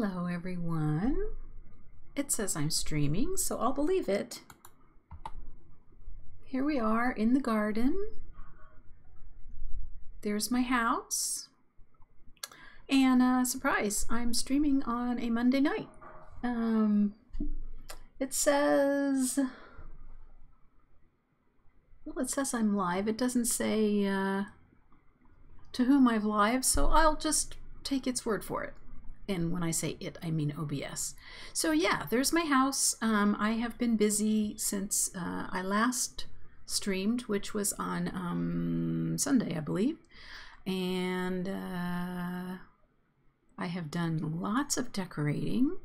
Hello everyone. It says I'm streaming, so I'll believe it. Here we are in the garden. There's my house. And surprise, I'm streaming on a Monday night. It says, well, it says I'm live. It doesn't say to whom I've live, so I'll just take its word for it. And when I say it, I mean OBS. So yeah, there's my house. I have been busy since I last streamed, which was on Sunday, I believe. And I have done lots of decorating.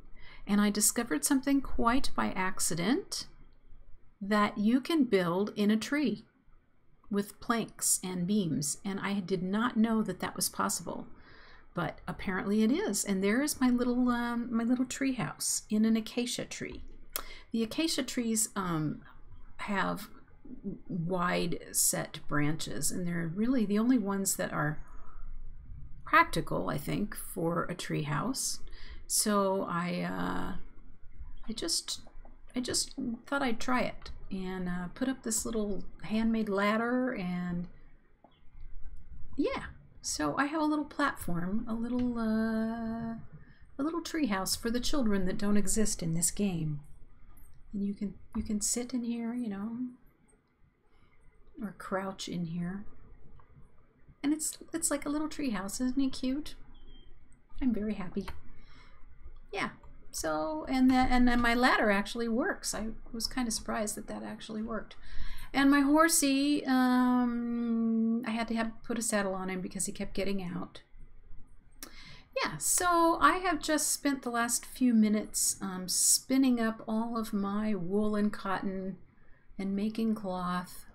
And I discovered something quite by accident that you can build in a tree with planks and beams. And I did not know that that was possible. But apparently it is, and there is my little tree house in an acacia tree. The acacia trees have wide set branches, and they're really the only ones that are practical, I think, for a tree house. So I just thought I'd try it and put up this little handmade ladder, and yeah. So I have a little platform, a little tree house for the children that don't exist in this game. And you can sit in here, you know, or crouch in here. And it's like a little tree house, isn't it cute? I'm very happy. Yeah. So and then my ladder actually works. I was kind of surprised that that actually worked. And my horsey, I had to put a saddle on him because he kept getting out. Yeah, so I have just spent the last few minutes spinning up all of my wool and cotton and making cloth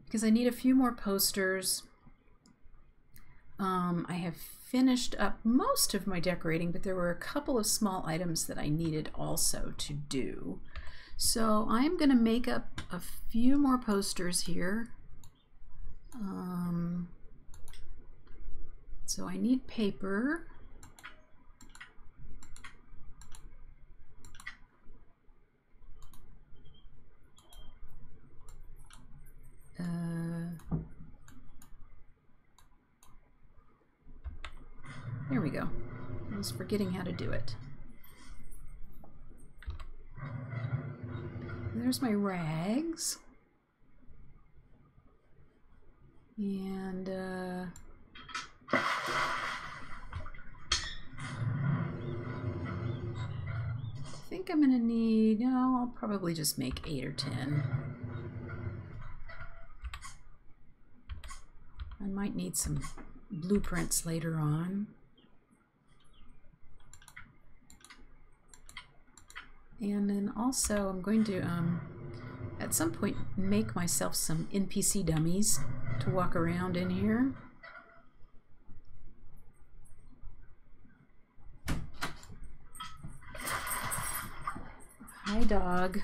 because I need a few more posters. I have finished up most of my decorating, but there were a couple of small items that I needed also to do. So I'm going to make up a few more posters here. So I need paper. There we go. I was forgetting how to do it. There's my rags. And I think I'm gonna need, no, I'll probably just make 8 or 10. I might need some blueprints later on. And then also I'm going to at some point make myself some NPC dummies to walk around in here. Hi, dog.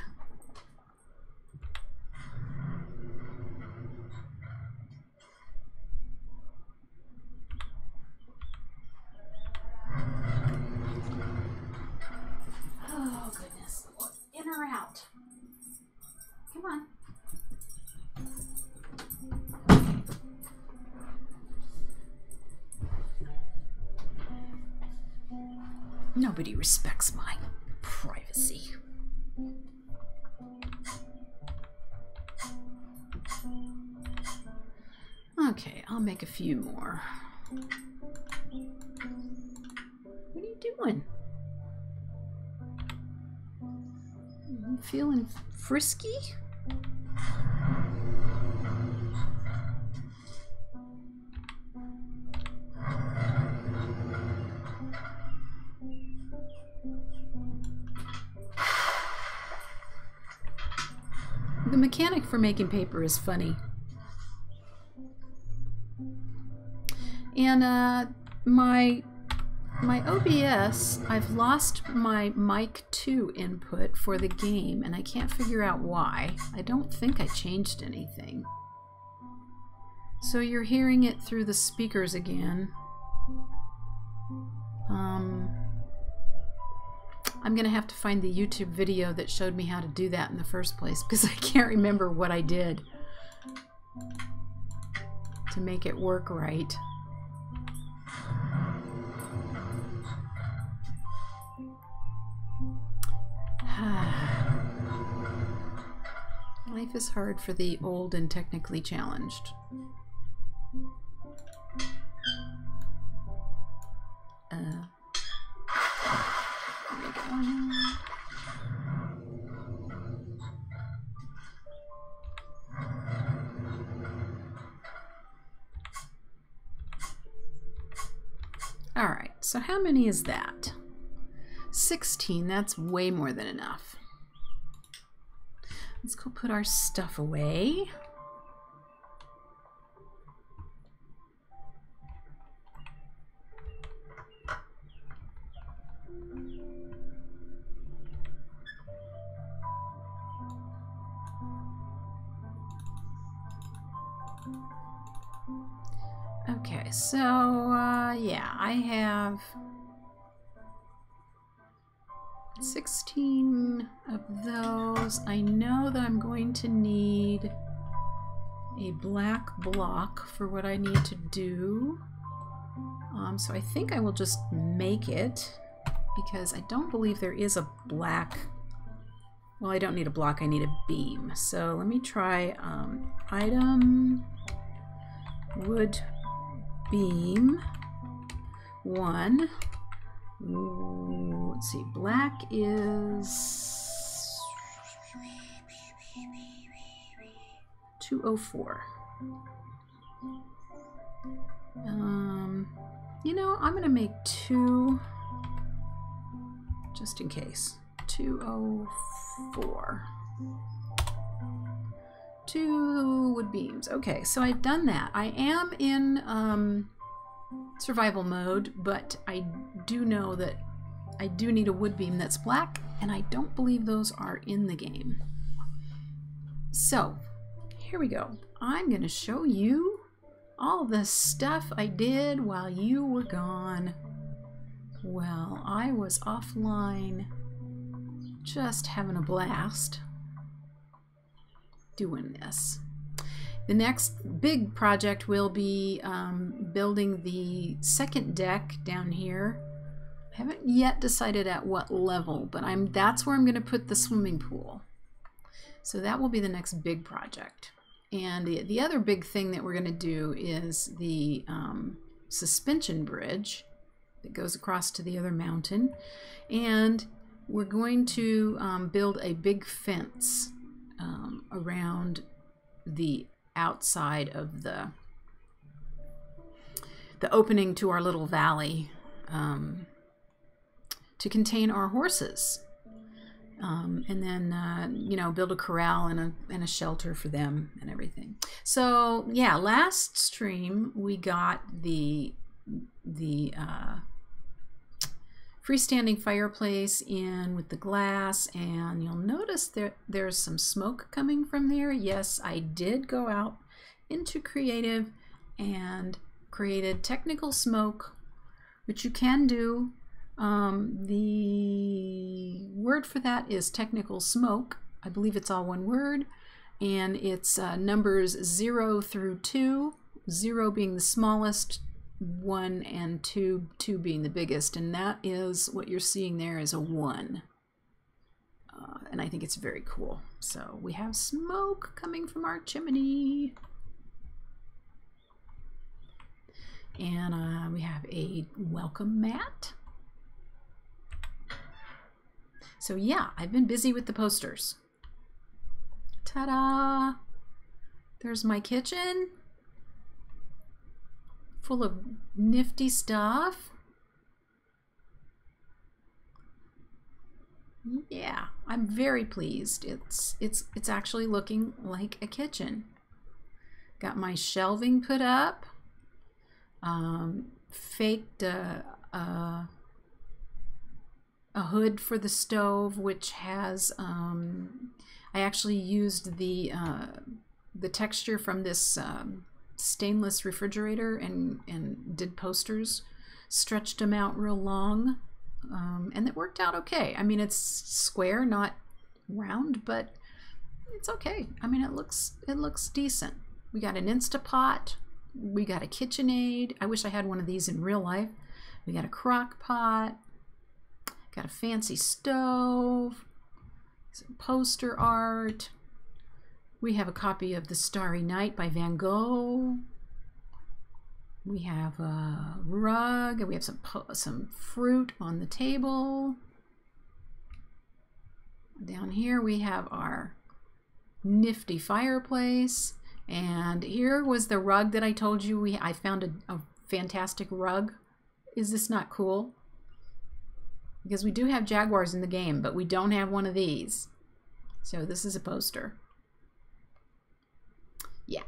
Oh, goodness. In or out? Come on. Nobody respects my privacy. Okay, I'll make a few more. What are you doing? You feeling frisky? The mechanic for making paper is funny. And my OBS, I've lost my mic 2 input for the game, and I can't figure out why. I don't think I changed anything. So you're hearing it through the speakers again. I'm gonna have to find the YouTube video that showed me how to do that in the first place, because I can't remember what I did to make it work right. Life is hard for the old and technically challenged. There we go. All right, so how many is that? 16, that's way more than enough. Let's go put our stuff away. Okay, so yeah, I have 16 of those. I know that I'm going to need a black block for what I need to do. So I think I will just make it, because I don't believe there is a black. Well, I don't need a block, I need a beam. So let me try item wood beam 1. Ooh, let's see, black is 204. You know, I'm gonna make 2 just in case. 204. 2 wood beams. Okay, so I've done that. I am in survival mode, but I do know that I do need a wood beam that's black, and I don't believe those are in the game. So here we go. I'm gonna show you all the stuff I did while you were gone. Well, I was offline just having a blast doing this. The next big project will be building the second deck down here. I haven't yet decided at what level, but that's where I'm going to put the swimming pool. So that will be the next big project. And the other big thing that we're going to do is the suspension bridge that goes across to the other mountain. And we're going to build a big fence around the outside of the opening to our little valley to contain our horses, and then you know, build a corral and a shelter for them and everything. So yeah, last stream we got the freestanding fireplace in with the glass, and you'll notice there's some smoke coming from there. Yes, I did go out into creative and created technical smoke, which you can do. The word for that is technical smoke. I believe it's all one word, and it's numbers 0 through 2, 0 being the smallest, 1 and 2 being the biggest, and that is what you're seeing there is a 1. And I think it's very cool. So we have smoke coming from our chimney, and we have a welcome mat. So yeah, I've been busy with the posters. Ta-da! There's my kitchen, full of nifty stuff. Yeah, I'm very pleased. It's actually looking like a kitchen. Got my shelving put up. Faked a hood for the stove, which has I actually used the texture from this stainless refrigerator and did posters, stretched them out real long and it worked out okay. I mean, it's square, not round, but it's okay. I mean, it looks decent. We got an Instapot. We got a KitchenAid. I wish I had one of these in real life. We got a crock pot. Got a fancy stove. Some poster art. We have a copy of The Starry Night by Van Gogh. We have a rug, and we have some fruit on the table. Down here we have our nifty fireplace, and here was the rug that I told you I found a fantastic rug. Is this not cool? Because we do have jaguars in the game, but we don't have one of these. So this is a poster. Yeah.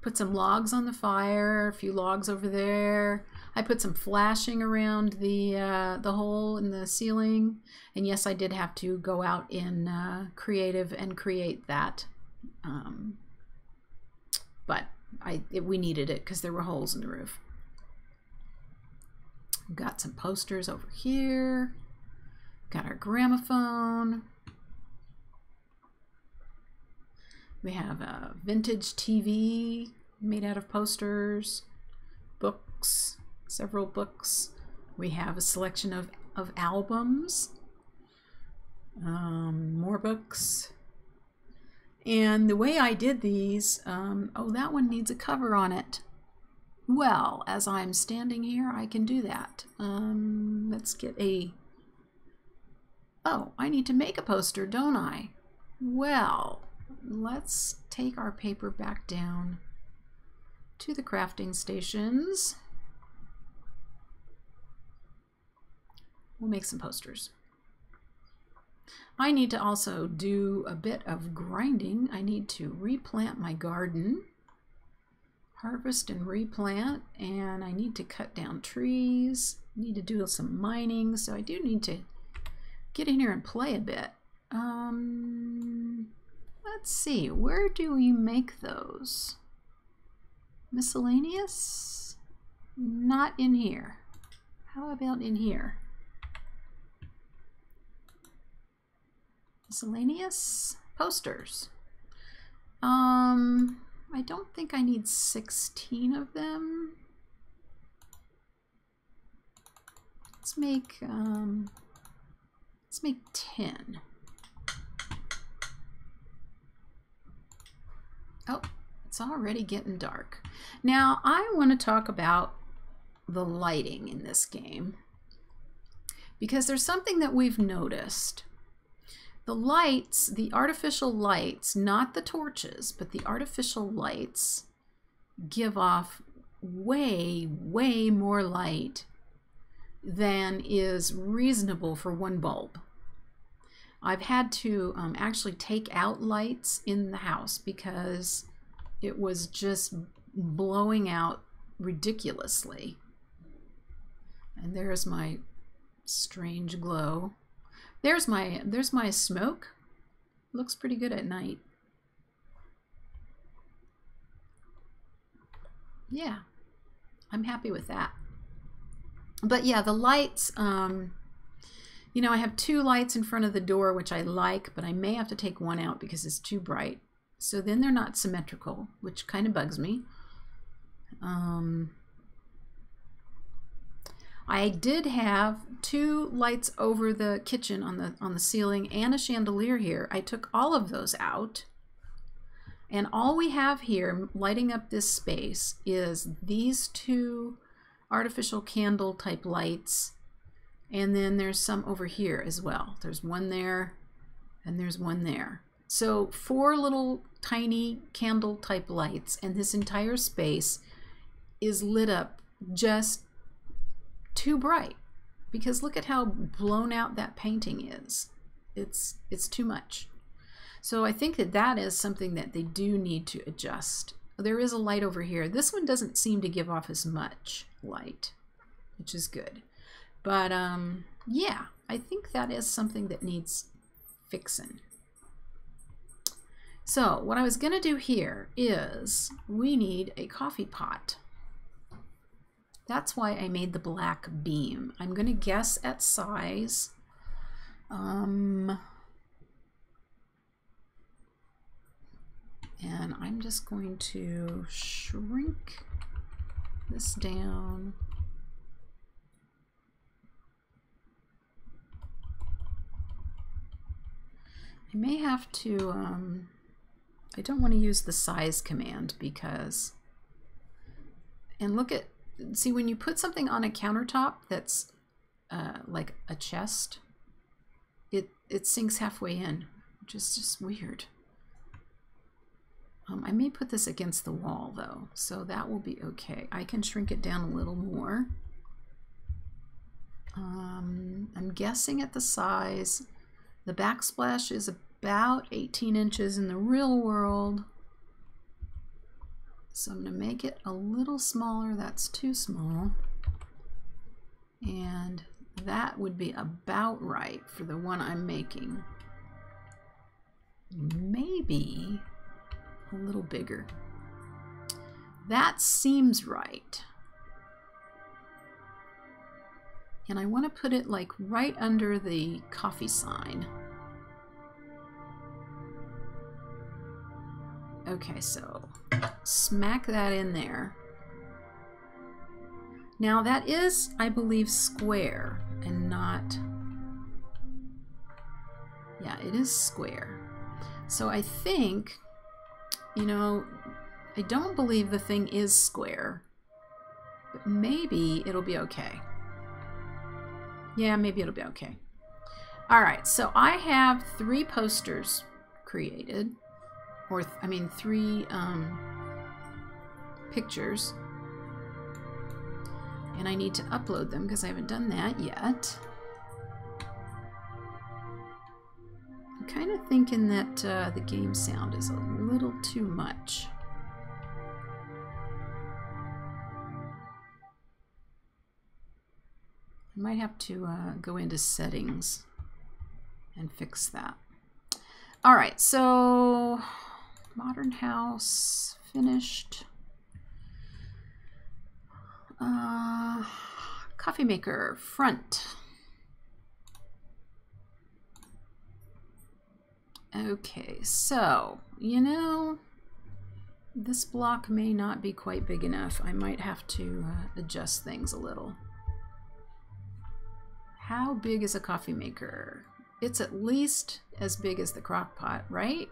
Put some logs on the fire, a few logs over there. I put some flashing around the hole in the ceiling. And yes, I did have to go out in Creative and create that. But we needed it because there were holes in the roof. Got some posters over here. Got our gramophone. We have a vintage TV made out of posters, books, several books. We have a selection of albums, more books. And the way I did these, oh, that one needs a cover on it. Well, as I'm standing here, I can do that. Let's get a... Oh, I need to make a poster, don't I? Well, let's take our paper back down to the crafting stations. We'll make some posters. I need to also do a bit of grinding. I need to replant my garden, harvest and replant, and I need to cut down trees. I need to do some mining, so I do need to get in here and play a bit. Let's see, where do we make those? Miscellaneous? Not in here. How about in here? Miscellaneous? Posters. I don't think I need 16 of them. Let's make 10. Oh, it's already getting dark. Now I want to talk about the lighting in this game, because there's something that we've noticed. The lights, the artificial lights, not the torches, but the artificial lights give off way more light than is reasonable for one bulb. I've had to actually take out lights in the house because it was just blowing out ridiculously. And there's my strange glow. There's my smoke. Looks pretty good at night. Yeah, I'm happy with that. But yeah, the lights, you know, I have 2 lights in front of the door, which I like, but I may have to take one out because it's too bright. So then they're not symmetrical, which kind of bugs me. I did have 2 lights over the kitchen on the ceiling and a chandelier here. I took all of those out. And all we have here lighting up this space is these 2 artificial candle type lights. And then there's some over here as well. There's one there and there's one there. So 4 little tiny candle type lights, and this entire space is lit up just too bright, because look at how blown out that painting is. It's too much. So I think that is something that they do need to adjust. There is a light over here. This one doesn't seem to give off as much light, which is good. But yeah, I think that is something that needs fixing. So what I was going to do here is we need a coffee pot. That's why I made the black beam. I'm going to guess at size. And I'm just going to shrink this down. I may have to, I don't want to use the size command because, and look at, see when you put something on a countertop that's like a chest, it sinks halfway in, which is just weird. I may put this against the wall though, so that will be okay. I can shrink it down a little more. I'm guessing at the size. The backsplash is about 18 inches in the real world. So I'm going to make it a little smaller. That's too small. And that would be about right for the one I'm making. Maybe a little bigger. That seems right. And I want to put it like right under the coffee sign. Okay, so smack that in there. Now that is, I believe, square and not, yeah, it is square. So I think, you know, I don't believe the thing is square, but maybe it'll be okay. Yeah, maybe it'll be okay. All right, so I have 3 posters created, or I mean 3 pictures, and I need to upload them because I haven't done that yet. I'm kind of thinking that the game sound is a little too much. I might have to go into settings and fix that. All right, so modern house finished. Coffee maker front. Okay, so you know, this block may not be quite big enough. I might have to adjust things a little. How big is a coffee maker? It's at least as big as the crock pot, right?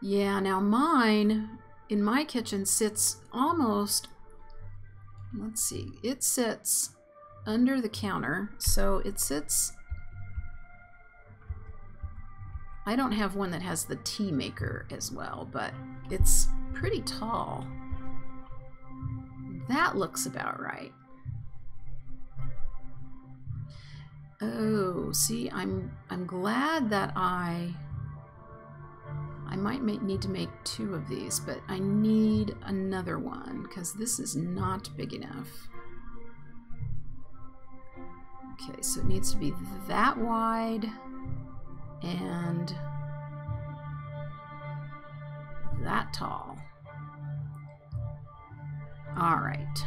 Yeah, now mine, in my kitchen, sits almost, let's see, it sits under the counter, so it sits, I don't have one that has the tea maker as well, but it's pretty tall. That looks about right. Oh, see, I'm glad that I might need to make 2 of these, but I need another one because this is not big enough. Okay, so it needs to be that wide and that tall. All right.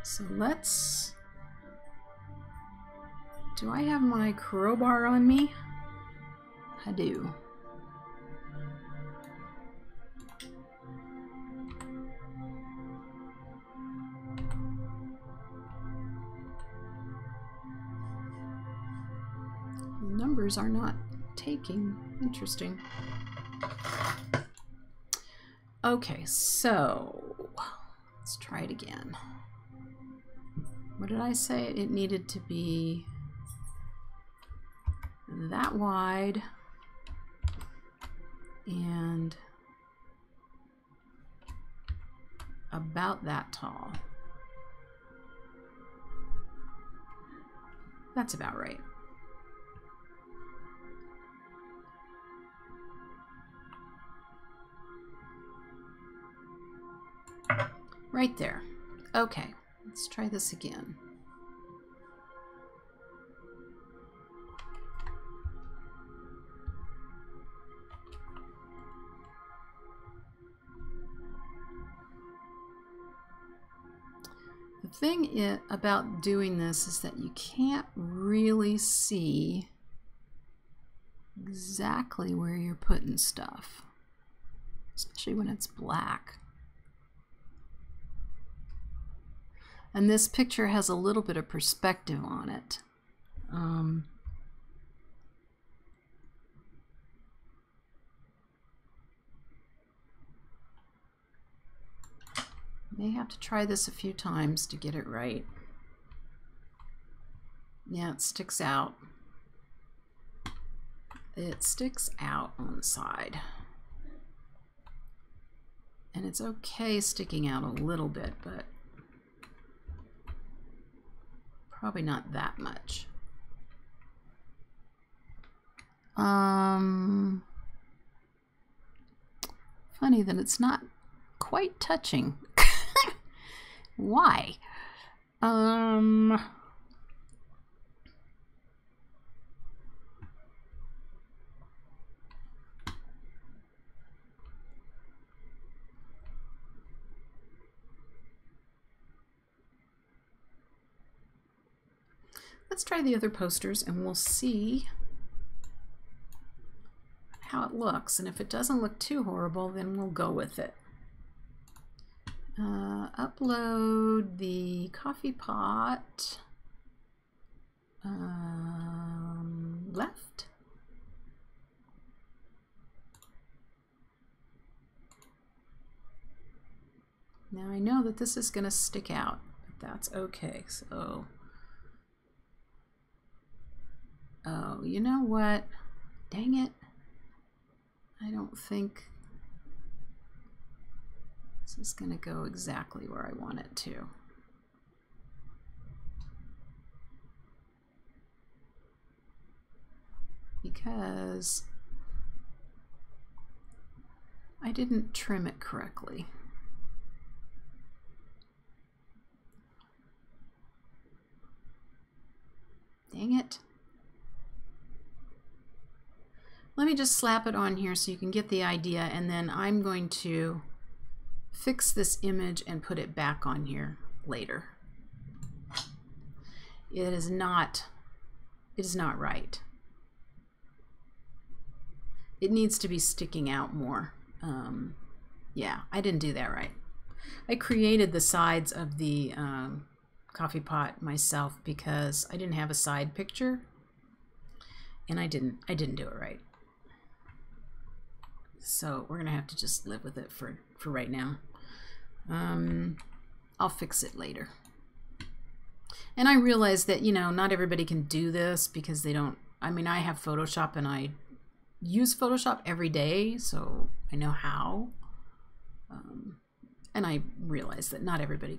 So let's, do I have my crowbar on me? I do. The numbers are not taking. Interesting. Okay, so let's try it again. What did I say? It needed to be that wide and about that tall. That's about right. Right there. Okay, let's try this again. The thing about doing this is that you can't really see exactly where you're putting stuff, especially when it's black. And this picture has a little bit of perspective on it. May have to try this a few times to get it right. Yeah, it sticks out. It sticks out on the side. And it's okay sticking out a little bit, but probably not that much. Funny that it's not quite touching. Why? Let's try the other posters and we'll see how it looks. And if it doesn't look too horrible, then we'll go with it. Upload the coffee pot left. Now I know that this is going to stick out, but that's okay. So, oh, you know what? Dang it. I don't think this is going to go exactly where I want it to. Because I didn't trim it correctly. Dang it. Let me just slap it on here so you can get the idea, and then I'm going to fix this image and put it back on here later. It is not right. It needs to be sticking out more. Yeah, I didn't do that right. I created the sides of the coffee pot myself because I didn't have a side picture, and I didn't do it right. So we're gonna have to just live with it for right now. I'll fix it later. And I realize that, you know, not everybody can do this because they don't, I mean, I have Photoshop and I use Photoshop every day, so I know how. And I realize that not everybody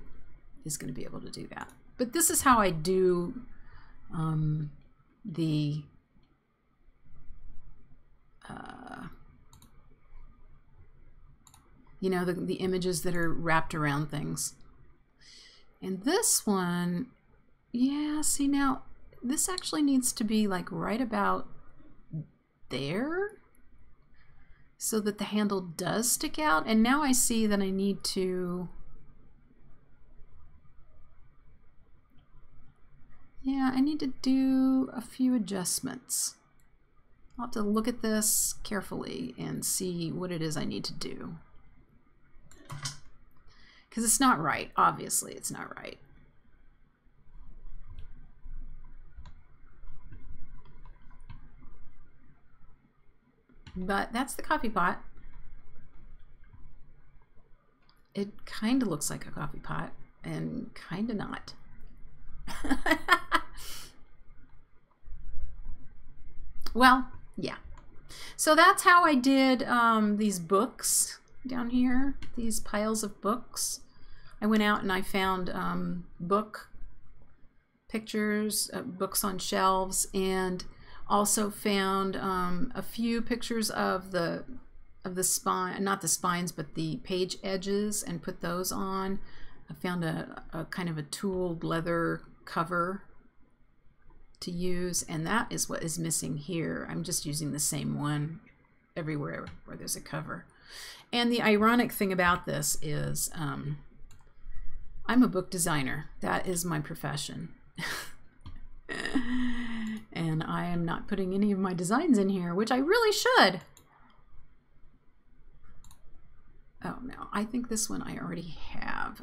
is going to be able to do that. But this is how I do the you know, the images that are wrapped around things. And this one, yeah, see, now this actually needs to be like right about there so that the handle does stick out. And now I see that I need to, yeah, I need to do a few adjustments. I'll have to look at this carefully and see what it is I need to do. Because it's not right. Obviously, it's not right. But that's the coffee pot. It kind of looks like a coffee pot and kind of not. Well, yeah. So that's how I did these books down here, these piles of books. I went out and I found book pictures, books on shelves, and also found a few pictures of the spine, not the spines, but the page edges, and put those on. I found a kind of a tooled leather cover to use, and that is what is missing here. I'm just using the same one everywhere where there's a cover. And the ironic thing about this is I'm a book designer. That is my profession. And I am not putting any of my designs in here, which I really should. Oh no, I think this one I already have.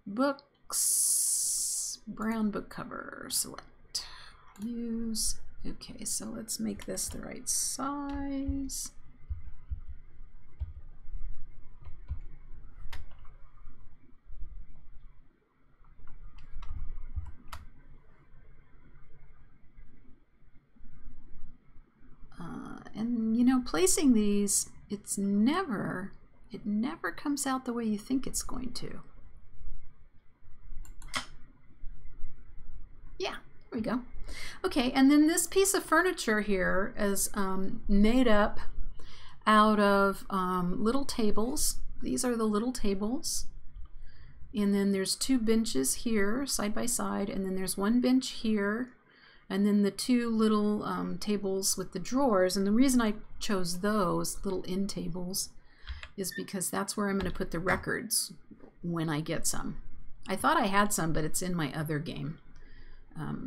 Books, brown book cover, select, use. Okay, so let's make this the right size. And you know, placing these, it never comes out the way you think it's going to. Yeah, there we go. Okay, and then this piece of furniture here is made up out of little tables. These are the little tables. And then there's two benches here, side by side, and then there's one bench here, and then the two little tables with the drawers. And the reason I chose those little end tables is because that's where I'm going to put the records when I get some. I thought I had some, but it's in my other game.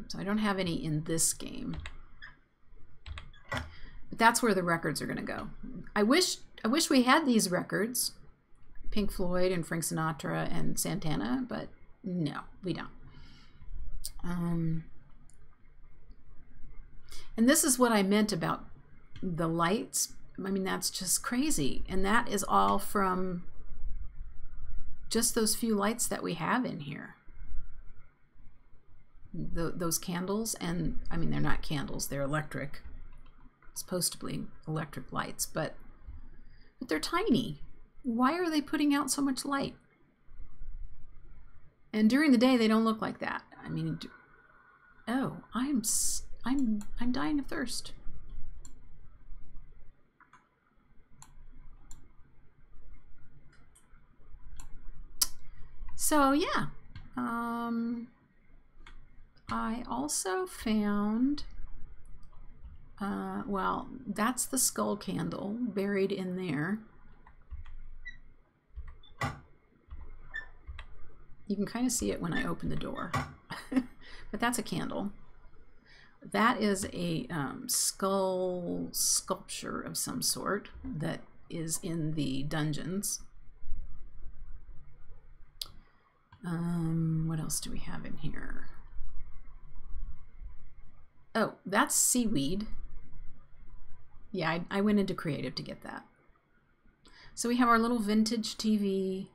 So I don't have any in this game. But that's where the records are going to go. I wish we had these records, Pink Floyd and Frank Sinatra and Santana, but no, we don't. And this is what I meant about the lights. I mean, that's just crazy. And that is all from just those few lights that we have in here. Those candles, and I mean, they're not candles, they're electric. Supposed to be electric lights, but they're tiny. Why are they putting out so much light? And during the day, they don't look like that. I mean, oh, I'm dying of thirst. So yeah, I also found, well, that's the skull candle buried in there. You can kind of see it when I open the door, but that's a candle. That is a skull sculpture of some sort that is in the dungeons. What else do we have in here? Oh, that's seaweed. Yeah, I went into creative to get that. So we have our little vintage TV.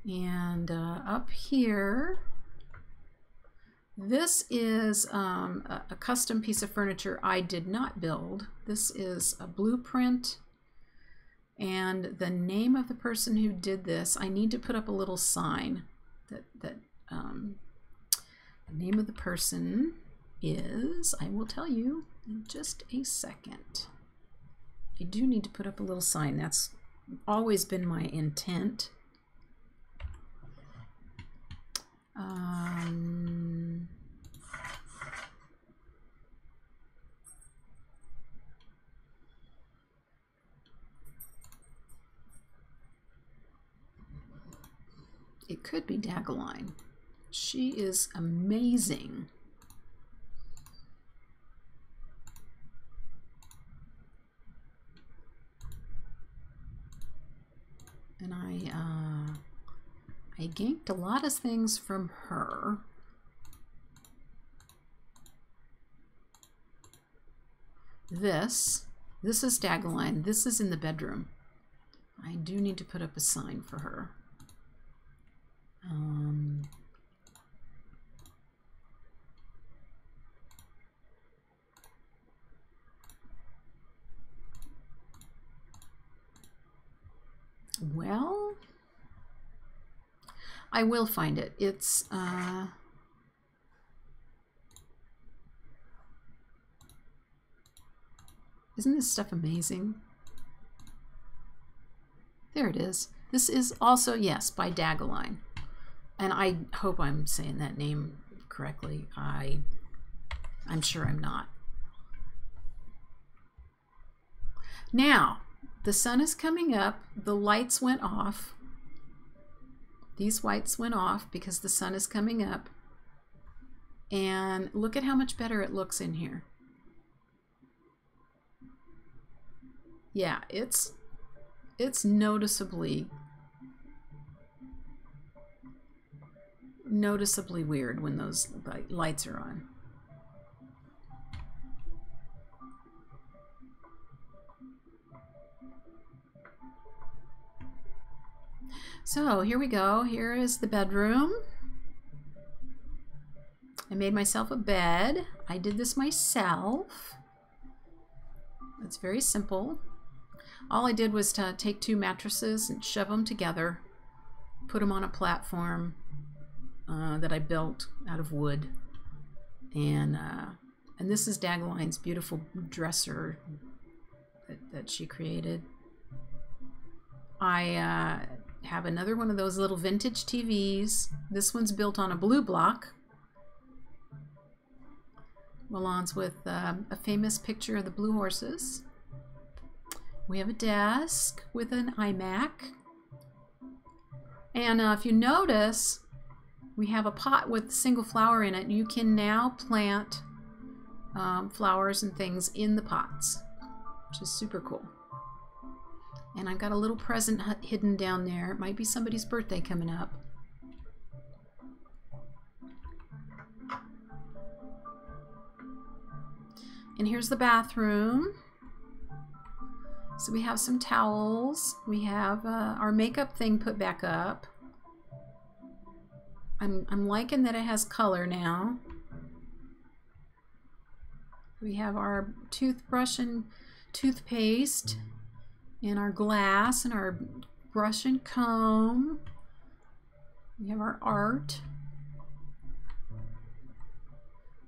And up here, this is a custom piece of furniture I did not build. This is a blueprint, and the name of the person who did this, I need to put up a little sign that the name of the person is, I will tell you in just a second. I do need to put up a little sign. That's always been my intent. It could be Dageline. She is amazing. And I ganked a lot of things from her. This is Dageline. This is in the bedroom. I do need to put up a sign for her. Well, I will find it. It's isn't this stuff amazing? There it is. This is also, yes, by Dageline. And I hope I'm saying that name correctly. I'm sure I'm not. Now, the sun is coming up. The lights went off. These whites went off because the sun is coming up. And look at how much better it looks in here. Yeah, it's noticeably weird when those lights are on. So here we go. Here is the bedroom. I made myself a bed. I did this myself. It's very simple. All I did was to take 2 mattresses and shove them together, put them on a platform that I built out of wood, and this is Dagaline's beautiful dresser that she created. I have another one of those little vintage TVs. This one's built on a blue block. Milan's with a famous picture of the blue horses. We have a desk with an iMac. And if you notice, we have a pot with a single flower in it. You can now plant flowers and things in the pots, which is super cool. And I've got a little present hidden down there. It might be somebody's birthday coming up. And here's the bathroom. So we have some towels. We have our makeup thing put back up. I'm liking that it has color now. We have our toothbrush and toothpaste, and our glass, and our brush and comb. We have our art.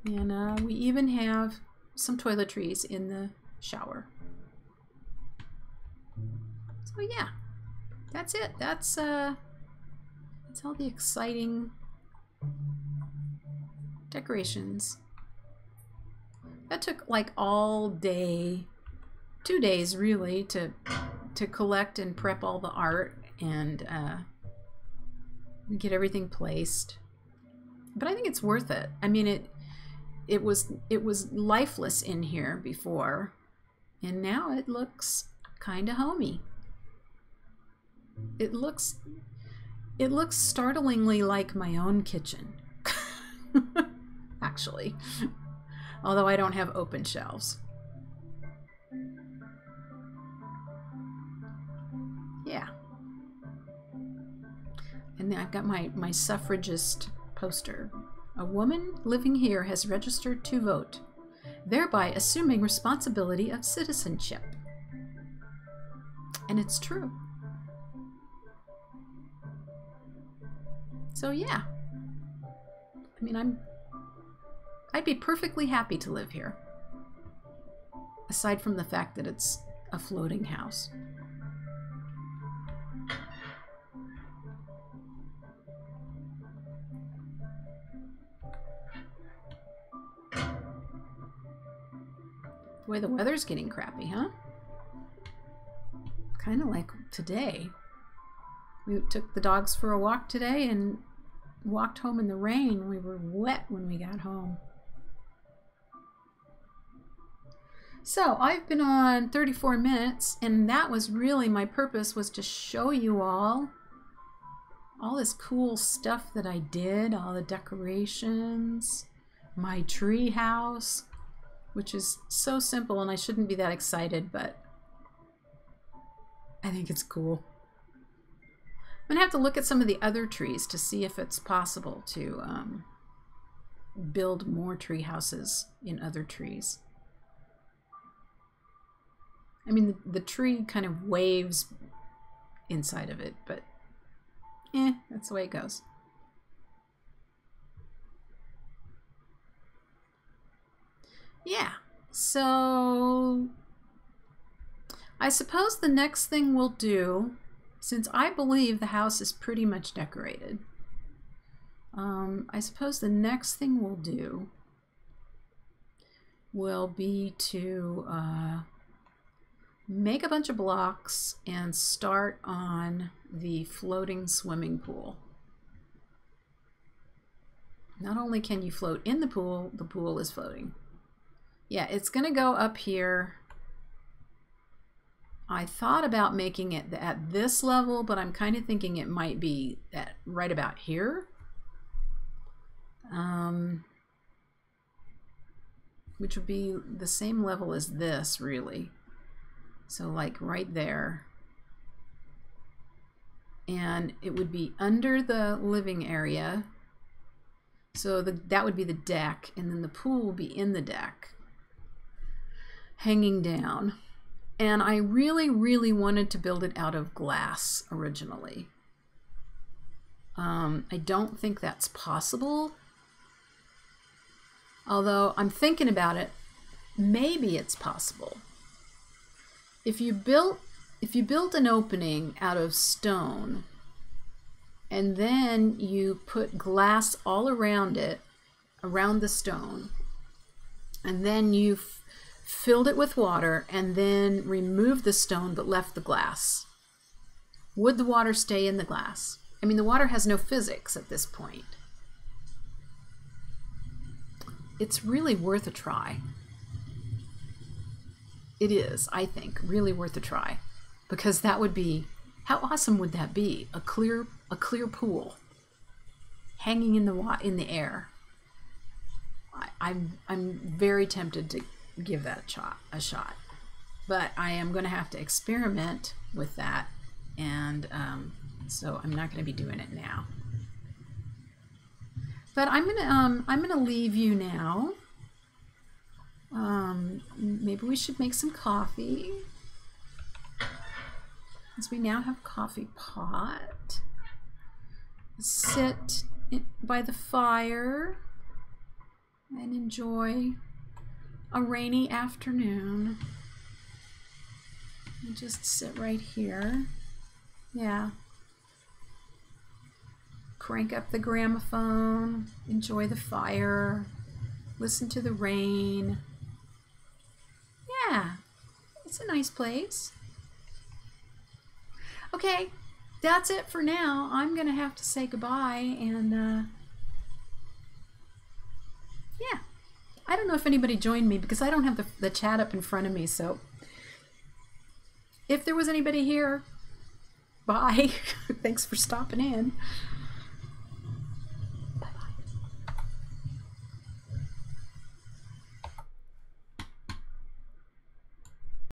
And we even have some toiletries in the shower. So yeah, that's it. That's all the exciting decorations. That took like all day, 2 days really, to collect and prep all the art and get everything placed. But I think it's worth it. I mean, it was lifeless in here before, and now it looks kind of homey. It looks startlingly like my own kitchen. Actually, although I don't have open shelves. Yeah. And then I've got my suffragist poster. A woman living here has registered to vote, thereby assuming responsibility of citizenship. And it's true. So yeah. I mean, I'd be perfectly happy to live here. Aside from the fact that it's a floating house. Boy, the weather's getting crappy, huh? Kind of like today. We took the dogs for a walk today and walked home in the rain. We were wet when we got home. So I've been on 34 minutes, and that was really my purpose, was to show you all this cool stuff that I did, all the decorations, my tree house, which is so simple, and I shouldn't be that excited, but I think it's cool. I'm gonna have to look at some of the other trees to see if it's possible to build more tree houses in other trees. I mean, the tree kind of waves inside of it, but that's the way it goes. Yeah, so I suppose the next thing we'll do, since I believe the house is pretty much decorated, I suppose the next thing we'll do will be to make a bunch of blocks and start on the floating swimming pool. Not only can you float in the pool is floating. Yeah, it's going to go up here. I thought about making it at this level, but I'm kind of thinking it might be at right about here. Which would be the same level as this, really. So like right there. And it would be under the living area. So that would be the deck, and then the pool will be in the deck, hanging down. And I really, really wanted to build it out of glass originally. I don't think that's possible. Although I'm thinking about it, maybe it's possible. If you built an opening out of stone, and then you put glass all around it, around the stone, and then you filled it with water and then removed the stone but left the glass, would the water stay in the glass? I mean, the water has no physics at this point. It's really worth a try. It is, I think, really worth a try, because that would be, how awesome would that be? A clear pool hanging in the air. I'm very tempted to give that a shot, but I am going to have to experiment with that, and so I'm not going to be doing it now. But I'm gonna leave you now. Maybe we should make some coffee, since we now have a coffee pot. Sit by the fire and enjoy a rainy afternoon. And just sit right here. Yeah. Crank up the gramophone, enjoy the fire, listen to the rain. Yeah, it's a nice place. Okay, that's it for now. I'm gonna have to say goodbye, and yeah, I don't know if anybody joined me because I don't have the chat up in front of me, so if there was anybody here, bye. Thanks for stopping in.